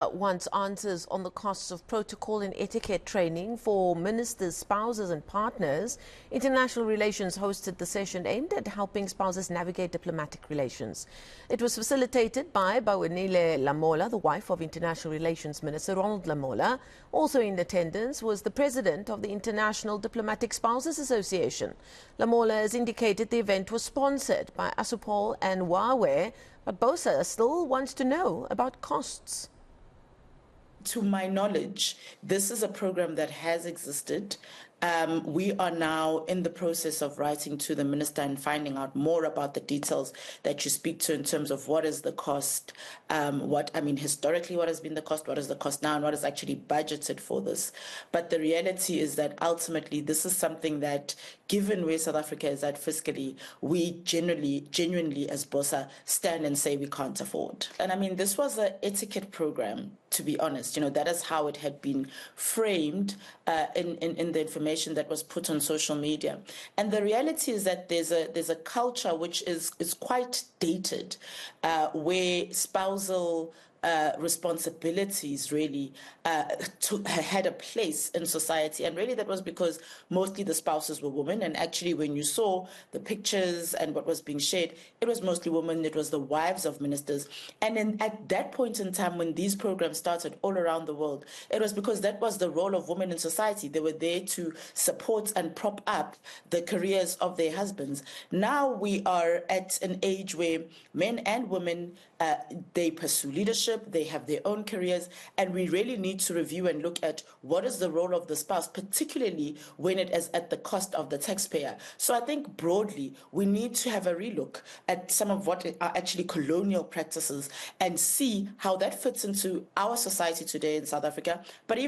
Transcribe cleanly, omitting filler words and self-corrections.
Wants answers on the costs of protocol and etiquette training for ministers, spouses and partners. International Relations hosted the session aimed at helping spouses navigate diplomatic relations. It was facilitated by Bawenile Lamola, the wife of International Relations Minister Ronald Lamola. Also in attendance was the president of the International Diplomatic Spouses Association. Lamola has indicated the event was sponsored by Asupol and Huawei, but BOSA still wants to know about costs. To my knowledge, this is a program that has existed. We are now in the process of writing to the minister and finding out more about the details that you speak to in terms of what is the cost, historically, what has been the cost, what is the cost now, and what is actually budgeted for this. But the reality is that ultimately this is something that, given where South Africa is at fiscally, we genuinely as BOSA stand and say we can't afford. And this was an etiquette program, to be honest. That is how it had been framed in the information that was put on social media. And the reality is that there's a culture which is quite dated, where spousal responsibilities really had a place in society, and really that was because mostly the spouses were women, and actually when you saw the pictures and what was being shared, it was mostly women. It was the wives of ministers. And at that point in time, when these programs started all around the world, it was because that was the role of women in society. They were there to support and prop up the careers of their husbands. Now we are at an age where men and women, they pursue leadership, they have their own careers, and we really need to review and look at what is the role of the spouse, particularly when it is at the cost of the taxpayer. So I think broadly, we need to have a relook at some of what are actually colonial practices and see how that fits into our society today in South Africa, but even